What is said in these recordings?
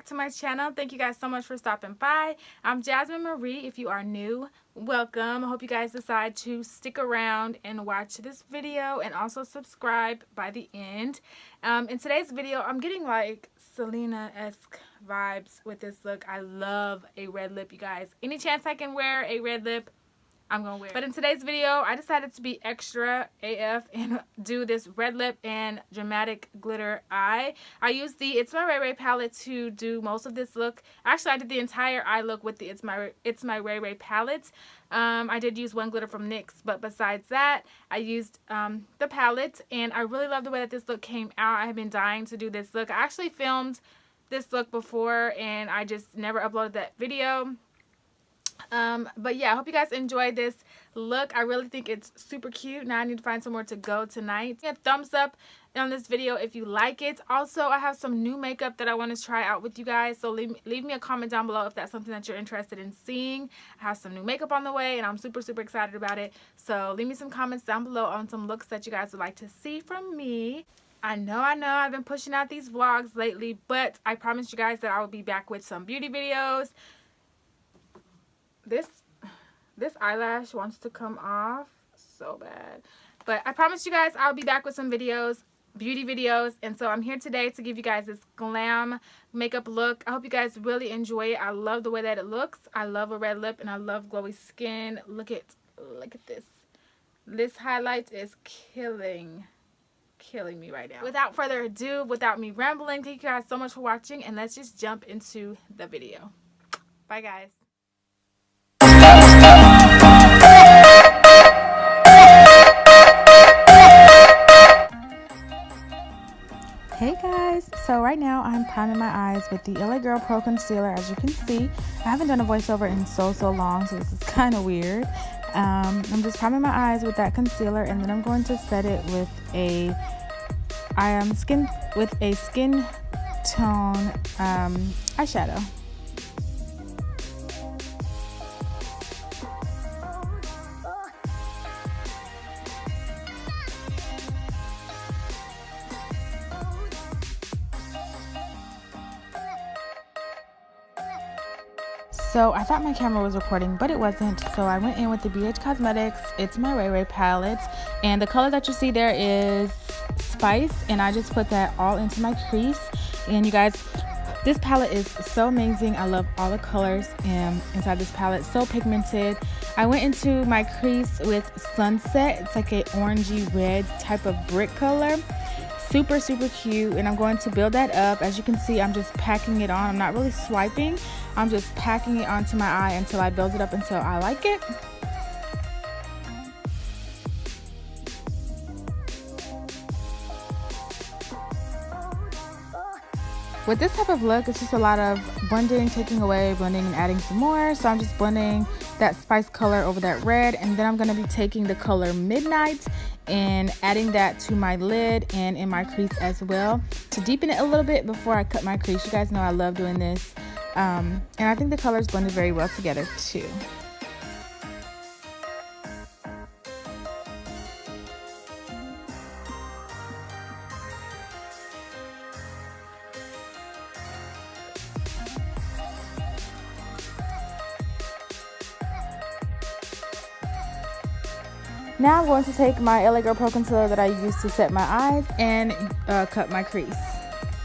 back to my channel. Thank you guys so much for stopping by. I'm Jasmine Marie. If you are new, welcome. I hope you guys decide to stick around and watch this video and also subscribe by the end. In today's video, I'm getting like Selena-esque vibes with this look. I love a red lip, you guys. Any chance I can wear a red lip, I'm gonna wear it. But in today's video, I decided to be extra AF and do this red lip and dramatic glitter eye. I used the It's My Ray Ray palette to do most of this look. Actually, I did the entire eye look with the It's My Ray Ray palette. I did use one glitter from NYX, but besides that, I used the palette, and I really love the way that this look came out. I have been dying to do this look. I actually filmed this look before, and I just never uploaded that video. But yeah, I hope you guys enjoyed this look. I really think it's super cute. Now I need to find somewhere to go tonight. Give a thumbs up on this video if you like it. Also, I have some new makeup that I want to try out with you guys, so leave me a comment down below if that's something that you're interested in seeing. I have some new makeup on the way, and I'm super excited about it. So leave me some comments down below on some looks that you guys would like to see from me. I know I've been pushing out these vlogs lately, but I promised you guys that I will be back with some beauty videos. This eyelash wants to come off so bad, but I promised you guys I'll be back with some videos, beauty videos, and so I'm here today to give you guys this glam makeup look. I hope you guys really enjoy it. I love the way that it looks. I love a red lip and I love glowy skin. Look at this highlight is killing me right now. Without further ado, without me rambling, thank you guys so much for watching, and let's just jump into the video. Bye guys. Hey guys, so right now I'm priming my eyes with the LA Girl Pro Concealer. As you can see, I haven't done a voiceover in so long, so this is kind of weird. I'm just priming my eyes with that concealer, and then I'm going to set it with a skin tone eyeshadow. So I thought my camera was recording, but it wasn't. So I went in with the BH Cosmetics It's My Ray Ray palette, and the color that you see there is Spice, and I just put that all into my crease. And you guys, this palette is so amazing. I love all the colors inside this palette, so pigmented. I went into my crease with Sunset. It's like a orangey red type of brick color. Super cute, and I'm going to build that up. As you can see, I'm just packing it on. I'm not really swiping. I'm just packing it onto my eye until I build it up until I like it. With this type of look, it's just a lot of blending, taking away, blending, and adding some more. So I'm just blending that spice color over that red, and then I'm going to be taking the color Midnight and adding that to my lid and in my crease as well to deepen it a little bit before I cut my crease. You guys know I love doing this, and I think the colors blended very well together too. Now I'm going to take my LA Girl Pro Concealer that I used to set my eyes and cut my crease.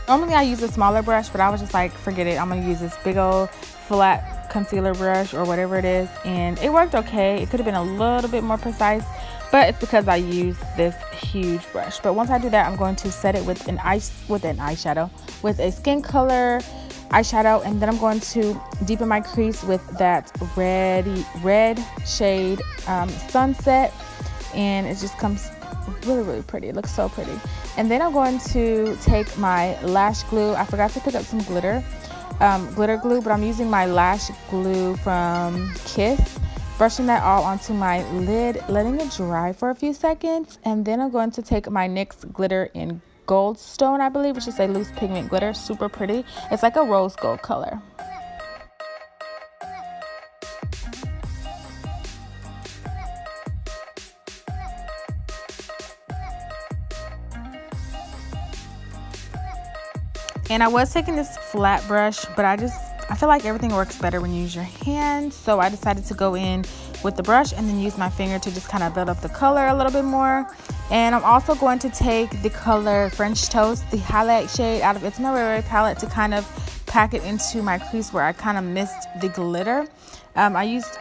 Normally I use a smaller brush, but I was just like, forget it. I'm going to use this big old flat concealer brush or whatever it is. And it worked okay. It could have been a little bit more precise, but it's because I used this huge brush. But once I do that, I'm going to set it with with a skin color eyeshadow, and then I'm going to deepen my crease with that red shade Sunset, and it just comes really pretty. It looks so pretty. And then I'm going to take my lash glue. I forgot to pick up some glitter glue, but I'm using my lash glue from Kiss, brushing that all onto my lid, letting it dry for a few seconds, and then I'm going to take my NYX glitter in Goldstone, I believe, which is a loose pigment glitter. Super pretty. It's like a rose gold color. And I was taking this flat brush, but I feel like everything works better when you use your hands. So I decided to go in with the brush and then use my finger to just kind of build up the color a little bit more. And I'm also going to take the color French Toast, the highlight shade out of It's My Ray palette, to kind of pack it into my crease where I kind of missed the glitter. I used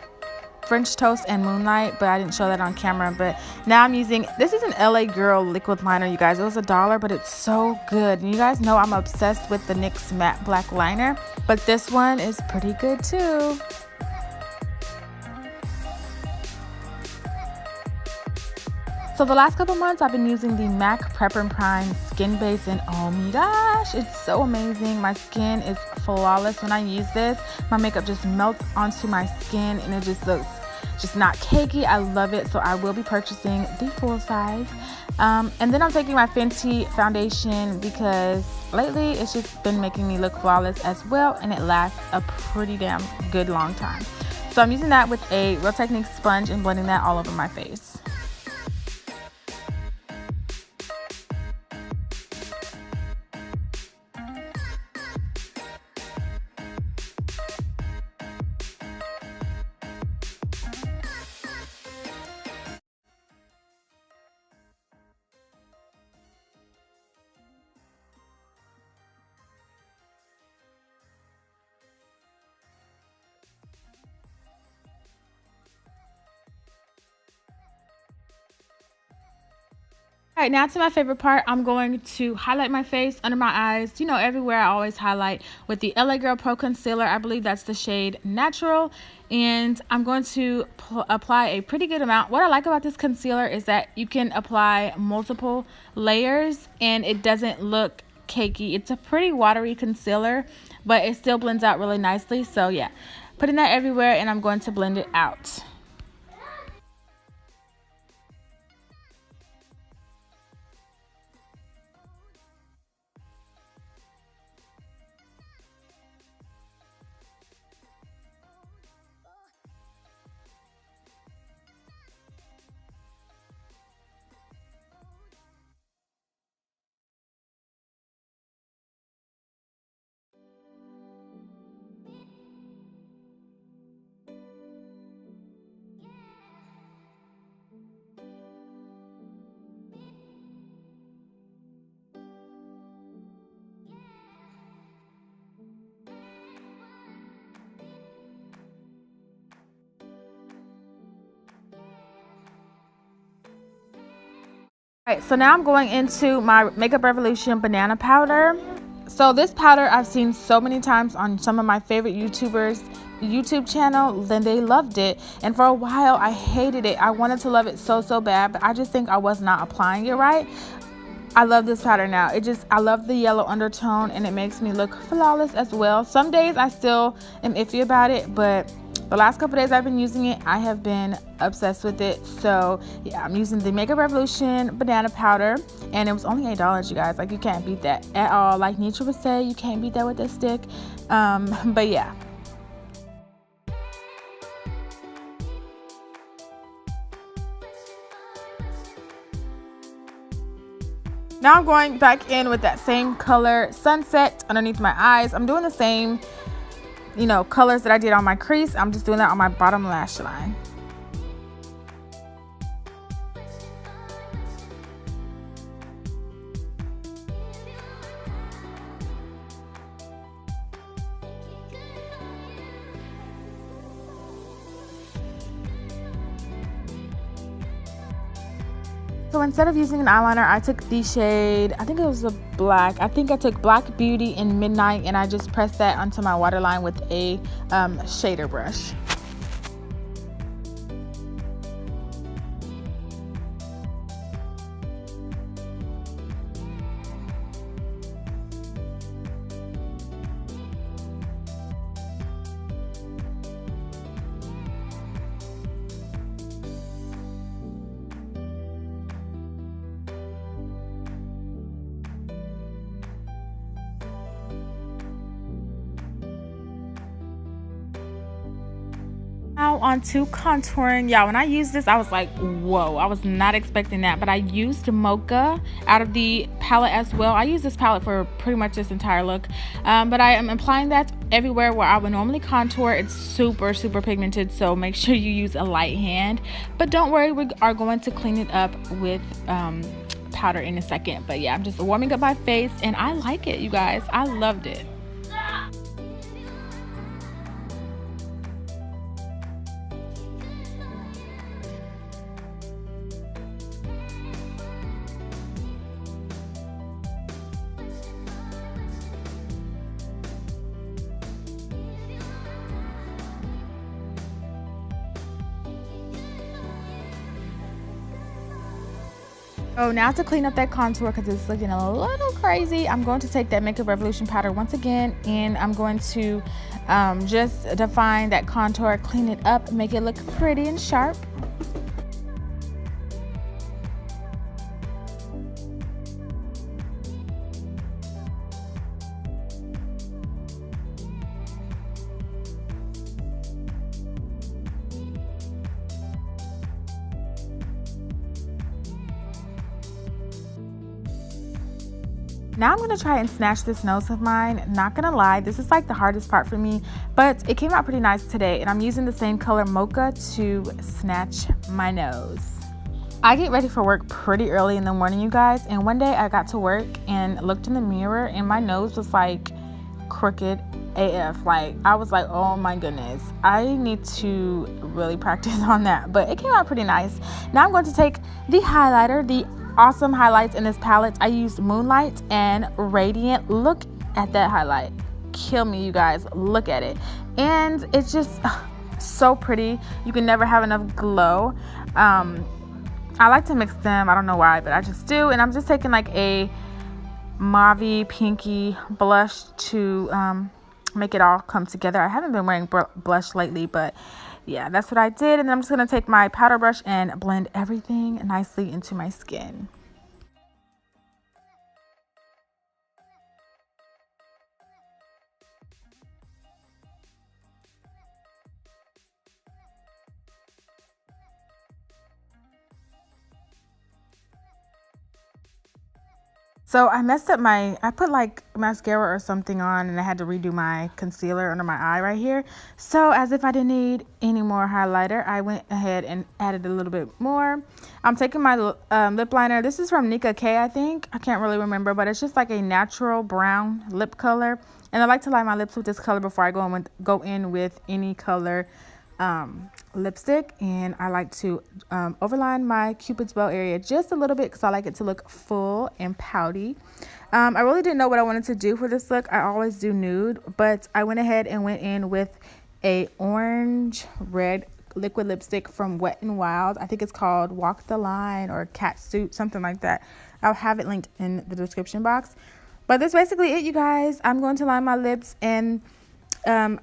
French Toast and Moonlight, but I didn't show that on camera. But now I'm using, this is an LA Girl liquid liner, you guys. It was $1, but it's so good. And you guys know I'm obsessed with the NYX matte black liner, but this one is pretty good too. So the last couple months I've been using the MAC Prep and Prime Skin Base, and oh my gosh, it's so amazing. My skin is flawless when I use this. My makeup just melts onto my skin and it just looks just not cakey. I love it. So I will be purchasing the full size. And then I'm taking my Fenty foundation because lately it's just been making me look flawless as well, and it lasts a pretty damn good long time. So I'm using that with a Real Techniques sponge and blending that all over my face. All right, now to my favorite part. I'm going to highlight my face, under my eyes, you know, everywhere. I always highlight with the LA Girl Pro Concealer. I believe that's the shade Natural. And I'm going to apply a pretty good amount. What I like about this concealer is that you can apply multiple layers and it doesn't look cakey. It's a pretty watery concealer, but it still blends out really nicely. So yeah, putting that everywhere, and I'm going to blend it out. Alright, so now I'm going into my Makeup Revolution banana powder. So this powder I've seen so many times on some of my favorite YouTubers YouTube channel, then they loved it, and for a while I hated it. I wanted to love it so bad, but I just think I was not applying it right. I love this powder now. I love the yellow undertone, and it makes me look flawless as well. Some days I still am iffy about it, but the last couple days I've been using it, I have been obsessed with it. So yeah, I'm using the Makeup Revolution banana powder, and it was only $8, you guys. Like, you can't beat that at all. Like Nietzsche would say, you can't beat that with a stick. But yeah. Now I'm going back in with that same color Sunset underneath my eyes. I'm doing the same, you know, colors that I did on my crease. I'm just doing that on my bottom lash line. So instead of using an eyeliner, I took the shade, I think it was a black. I think I took Black Beauty in Midnight, and I just pressed that onto my waterline with a shader brush. on to contouring. Y'all, when I used this, I was like, whoa, I was not expecting that. But I used Mocha out of the palette as well. I use this palette for pretty much this entire look. But I am applying that everywhere where I would normally contour. It's super, super pigmented, so make sure you use a light hand. But don't worry, we are going to clean it up with powder in a second. But yeah, I'm just warming up my face, and I like it, you guys. I loved it. So now to clean up that contour, because it's looking a little crazy, I'm going to take that Makeup Revolution powder once again, and I'm going to just define that contour, clean it up, make it look pretty and sharp. Now I'm going to try and snatch this nose of mine. Not going to lie, this is like the hardest part for me, but it came out pretty nice today, and I'm using the same color Mocha to snatch my nose. I get ready for work pretty early in the morning, you guys, and one day I got to work and looked in the mirror and my nose was like crooked AF. Like, I was like, oh my goodness, I need to really practice on that, but it came out pretty nice. Now I'm going to take the highlighter, the awesome highlights in this palette. I used Moonlight and Radiant. Look at that highlight. Kill me, you guys. Look at it. And it's just so pretty. You can never have enough glow. I like to mix them. I don't know why, but I just do. And I'm just taking like a mauve pinky blush to make it all come together. I haven't been wearing blush lately, but yeah, that's what I did. And then I'm just going to take my powder brush and blend everything nicely into my skin. So I messed up I put like mascara or something on, and I had to redo my concealer under my eye right here. So as if I didn't need any more highlighter, I went ahead and added a little bit more. I'm taking my lip liner. This is from Nika K, I think. I can't really remember, but it's just like a natural brown lip color. And I like to line my lips with this color before I go in with any color lipstick. And I like to overline my Cupid's bow area just a little bit because I like it to look full and pouty. I really didn't know what I wanted to do for this look. I always do nude, but I went ahead and went in with a orange red liquid lipstick from Wet n Wild. I think it's called Walk the Line or Cat Suit, something like that. I'll have it linked in the description box. But that's basically it, you guys. I'm going to line my lips and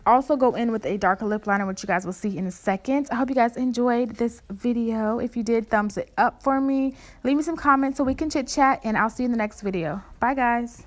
also go in with a darker lip liner, which you guys will see in a second. I hope you guys enjoyed this video. If you did, thumbs it up for me. Leave me some comments so we can chit chat, and I'll see you in the next video. Bye, guys.